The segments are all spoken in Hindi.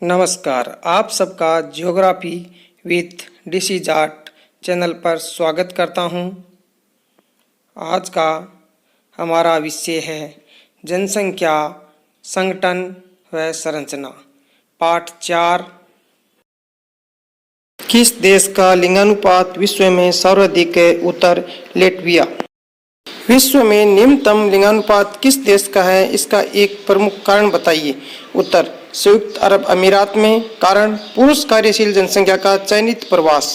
नमस्कार, आप सबका geography with DC Jat channel पर स्वागत करता हूं। आज का हमारा विषय है जनसंख्या, संगठन व संरचना, पाठ 4। किस देश का लिंगानुपात विश्व में सर्वाधिक है? उत्तर लेटविया। विश्व में निम्नतम लिंगानुपात किस देश का है? इसका एक प्रमुख कारण बताइए। उत्तर संयुक्त अरब अमीरात में। कारण पुरुष कार्यशील जनसंख्या का चयनित प्रवास।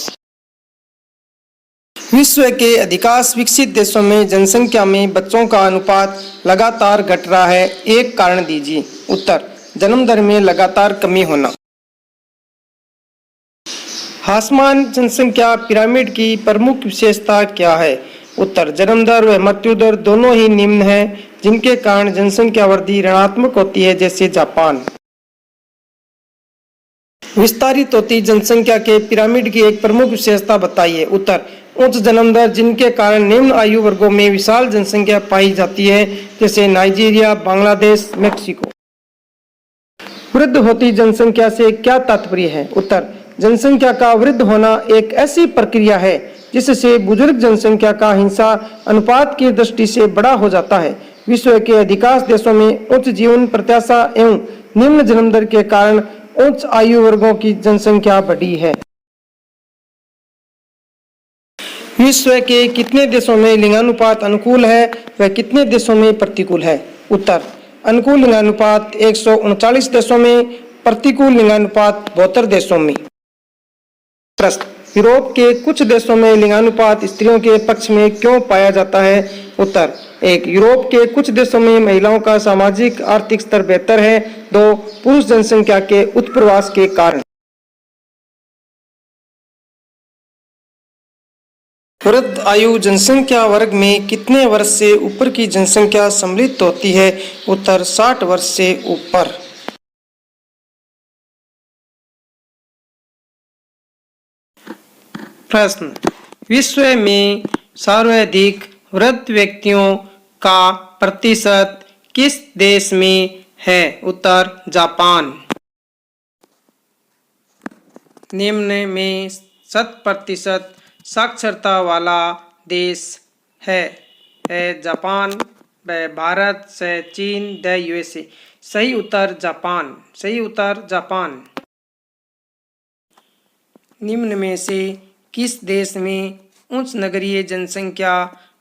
विश्व के अधिकांश विकसित देशों में जनसंख्या में बच्चों का अनुपात लगातार घट रहा है। एक कारण दीजिए। उत्तर जन्म दर में लगातार कमी होना। हासमान जनसंख्या पिरामिड की प्रमुख विशेषता क्या है? उत्तर जन्म दर व मृत्यु दर दोनों ही निम्न है, जिनके कारण जनसंख्या वृद्धि ऋणात्मक होती है, जैसे जापान। विस्तारित होती जनसंख्या के पिरामिड की एक प्रमुख विशेषता बताइए। उत्तर उच्च जन्म दर, जिनके कारण निम्न आयु वर्गों में विशाल जनसंख्या पाई जाती है, जैसे नाइजीरिया, बांग्लादेश, मेक्सिको। वृद्ध होती जनसंख्या से क्या तात्पर्य है? उत्तर जनसंख्या का वृद्ध होना एक ऐसी प्रक्रिया है जिससे बुजुर्ग जनसंख्या का हिंसा अनुपात की दृष्टि से बड़ा हो जाता है। विश्व के अधिकांश देशों में उच्च जीवन प्रत्याशा एवं निम्न जन्म दर के कारण उच्च आयु वर्गों की जनसंख्या बढ़ी है। विश्व के कितने देशों में लिंगानुपात अनुकूल है व कितने देशों में प्रतिकूल है? उत्तर अनुकूल लिंगानुपात 139 देशों में, प्रतिकूल लिंगानुपात 72 देशों में। प्रश्न, यूरोप के कुछ देशों में लिंगानुपात स्त्रियों के पक्ष में क्यों पाया जाता है? उत्तर 1. यूरोप के कुछ देशों में महिलाओं का सामाजिक आर्थिक स्तर बेहतर है। 2. पुरुष जनसंख्या के उत्प्रवास के कारण। वृद्ध आयु जनसंख्या वर्ग में कितने वर्ष से ऊपर की जनसंख्या सम्मिलित होती है? उत्तर 60 वर्ष से ऊपर। प्रश्न, विश्व में सर्वाधिक वृद्ध व्यक्तियों का प्रतिशत किस देश में है? उत्तर जापान। निम्न में 100% साक्षरता वाला देश है जापान, व भारत से चीन, द यूएसए। सही उत्तर जापान। सही उत्तर जापान। निम्न में से किस देश में उच्च नगरीय जनसंख्या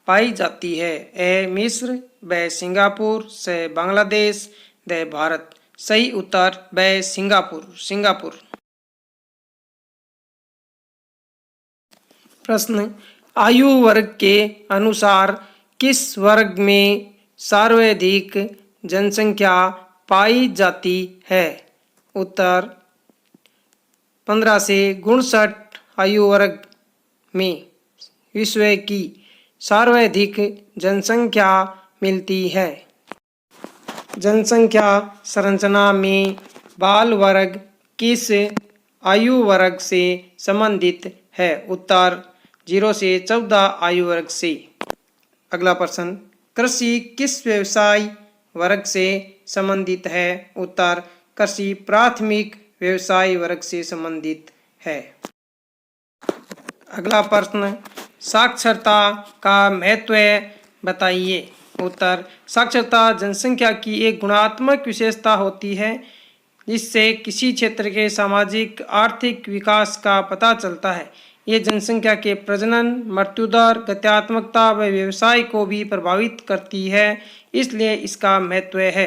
पाई जाती है? ए मिस्र, व सिंगापुर, से बांग्लादेश, द भारत। सही उत्तर व सिंगापुर। सिंगापुर। प्रश्न, आयु वर्ग के अनुसार किस वर्ग में सर्वाधिक जनसंख्या पाई जाती है? उत्तर 15 से 59 आयु वर्ग में विश्व की सर्वाधिक जनसंख्या मिलती है। जनसंख्या संरचना में बाल वर्ग किस आयु वर्ग से संबंधित है? उत्तर 0 से 14 आयु वर्ग से। अगला प्रश्न, कृषि किस व्यवसाय वर्ग से संबंधित है? उत्तर कृषि प्राथमिक व्यवसाय वर्ग से संबंधित है। अगला प्रश्न, साक्षरता का महत्व बताइए। उत्तर साक्षरता जनसंख्या की एक गुणात्मक विशेषता होती है, जिससे किसी क्षेत्र के सामाजिक आर्थिक विकास का पता चलता है। ये जनसंख्या के प्रजनन, मृत्यु दर, गत्यात्मकता व व्यवसाय को भी प्रभावित करती है, इसलिए इसका महत्व है।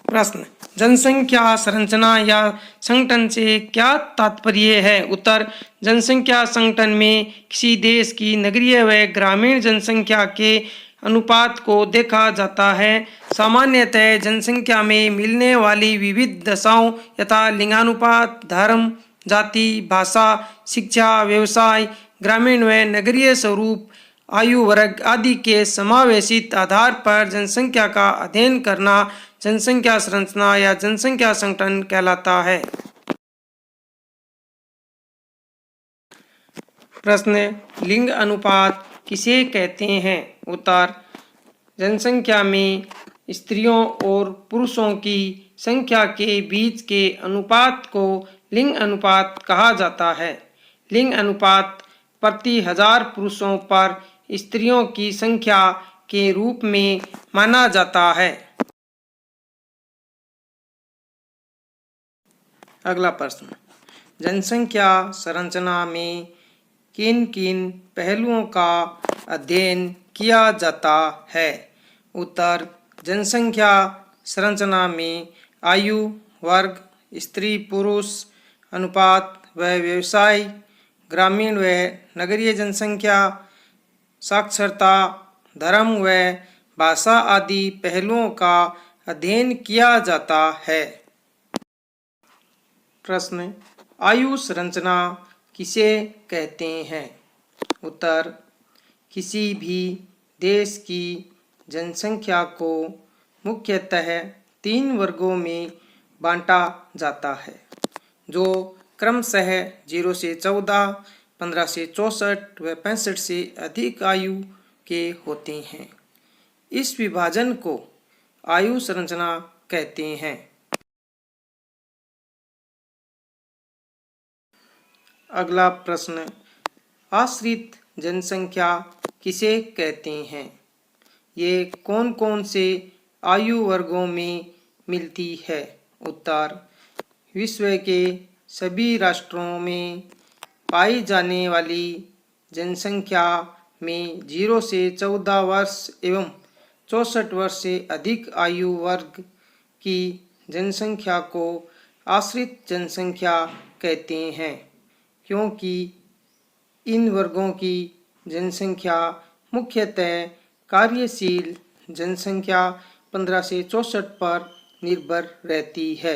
प्रश्न, जनसंख्या संरचना या संगठन से क्या तात्पर्य है? उत्तर जनसंख्या संगठन में किसी देश की नगरीय व ग्रामीण जनसंख्या के अनुपात को देखा जाता है। सामान्यतः जनसंख्या में मिलने वाली विविध दशाओं यथा लिंगानुपात, धर्म, जाति, भाषा, शिक्षा, व्यवसाय, ग्रामीण व नगरीय स्वरूप, आयु वर्ग आदि के समावेशित आधार पर जनसंख्या का अध्ययन करना जनसंख्या संरचना या जनसंख्या संगठन कहलाता है। प्रश्न, लिंग अनुपात किसे कहते हैं? उत्तर जनसंख्या में स्त्रियों और पुरुषों की संख्या के बीच के अनुपात को लिंग अनुपात कहा जाता है। लिंग अनुपात प्रति 1000 पुरुषों पर स्त्रियों की संख्या के रूप में माना जाता है। अगला प्रश्न, जनसंख्या संरचना में किन किन पहलुओं का अध्ययन किया जाता है? उत्तर, जनसंख्या संरचना में आयु, वर्ग, स्त्री पुरुष अनुपात व व्यवसाय, ग्रामीण व नगरीय जनसंख्या, साक्षरता, धर्म व भाषा आदि पहलुओं का अध्ययन किया जाता है। प्रश्न, आयु संरचना किसे कहते हैं? उत्तर, किसी भी देश की जनसंख्या को मुख्यतः 3 वर्गों में बांटा जाता है, जो क्रमशः 0 से 14, 15 से 64 व 65 से अधिक आयु के होते हैं। इस विभाजन को आयु संरचना कहते हैं। अगला प्रश्न, आश्रित जनसंख्या किसे कहते हैं? ये कौन कौन से आयु वर्गों में मिलती है? उत्तर, विश्व के सभी राष्ट्रों में पाई जाने वाली जनसंख्या में 0 से 14 वर्ष एवं 64 वर्ष से अधिक आयु वर्ग की जनसंख्या को आश्रित जनसंख्या कहते हैं, क्योंकि इन वर्गों की जनसंख्या मुख्यतः कार्यशील जनसंख्या 15 से 64 पर निर्भर रहती है।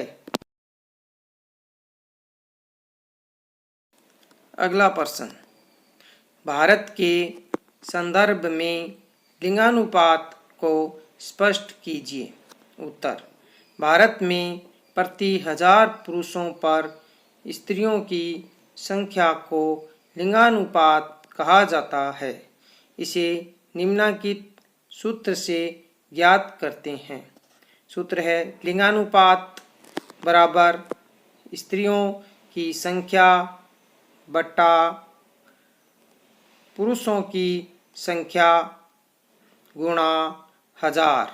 अगला प्रश्न, भारत के संदर्भ में लिंगानुपात को स्पष्ट कीजिए। उत्तर, भारत में प्रति 1000 पुरुषों पर स्त्रियों की संख्या को लिंगानुपात कहा जाता है। इसे निम्नलिखित सूत्र से ज्ञात करते हैं। सूत्र है, लिंगानुपात बराबर स्त्रियों की संख्या बटा पुरुषों की संख्या गुणा 1000।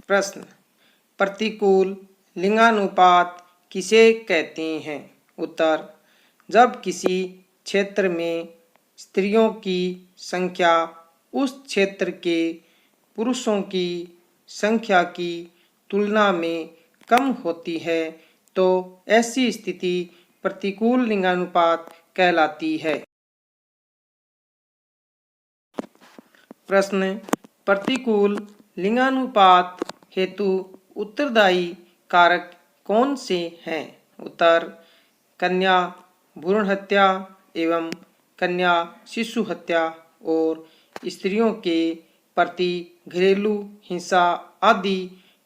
प्रश्न, प्रतिकूल लिंगानुपात किसे कहते हैं? उत्तर, जब किसी क्षेत्र में स्त्रियों की संख्या उस क्षेत्र के पुरुषों की संख्या की तुलना में कम होती है तो ऐसी स्थिति प्रतिकूल लिंगानुपात कहलाती है। प्रश्न, प्रतिकूल लिंगानुपात हेतु उत्तरदायी कारक कौन से हैं? उत्तर, कन्या भ्रूण हत्या एवं कन्या शिशु हत्या और स्त्रियों के प्रति घरेलू हिंसा आदि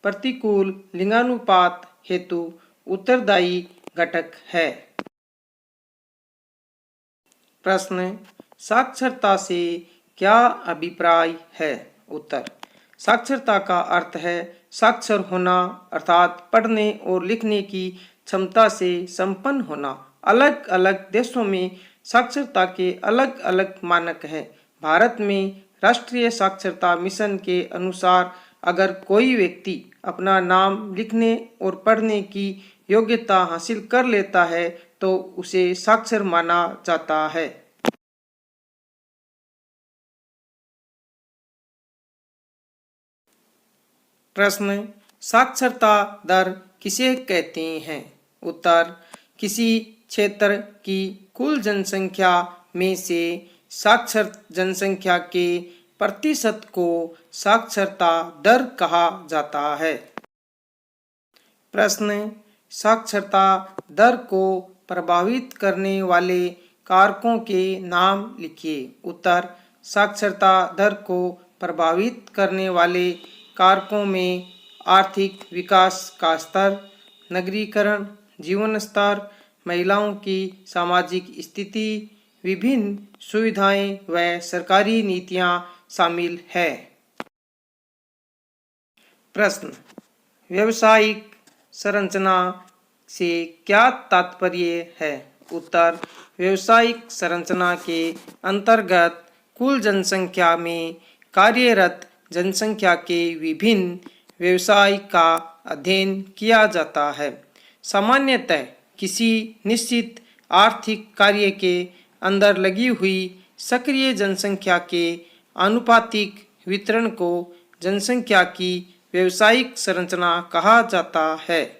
प्रतिकूल लिंगानुपात हेतु उत्तरदायी घटक है। प्रश्न, साक्षरता से क्या अभिप्राय है? उत्तर, साक्षरता का अर्थ है साक्षर होना, अर्थात पढ़ने और लिखने की क्षमता से संपन्न होना। अलग अलग देशों में साक्षरता के अलग अलग मानक हैं। भारत में राष्ट्रीय साक्षरता मिशन के अनुसार अगर कोई व्यक्ति अपना नाम लिखने और पढ़ने की योग्यता हासिल कर लेता है तो उसे साक्षर माना जाता है। प्रश्न, साक्षरता दर किसे कहते हैं? उत्तर, किसी क्षेत्र की कुल जनसंख्या में से साक्षर जनसंख्या के प्रतिशत को साक्षरता दर कहा जाता है। प्रश्न, साक्षरता दर को प्रभावित करने वाले कारकों के नाम लिखिए। उत्तर, साक्षरता दर को प्रभावित करने वाले कारकों में आर्थिक विकास का स्तर, नगरीकरण, जीवन स्तर, महिलाओं की सामाजिक स्थिति, विभिन्न सुविधाएं व सरकारी नीतियां शामिल है। प्रश्न, व्यावसायिक संरचना से क्या तात्पर्य है? उत्तर, व्यावसायिक संरचना के अंतर्गत कुल जनसंख्या में कार्यरत जनसंख्या के विभिन्न व्यवसाय का अध्ययन किया जाता है। सामान्यतः किसी निश्चित आर्थिक कार्य के अंदर लगी हुई सक्रिय जनसंख्या के आनुपातिक वितरण को जनसंख्या की व्यावसायिक संरचना कहा जाता है।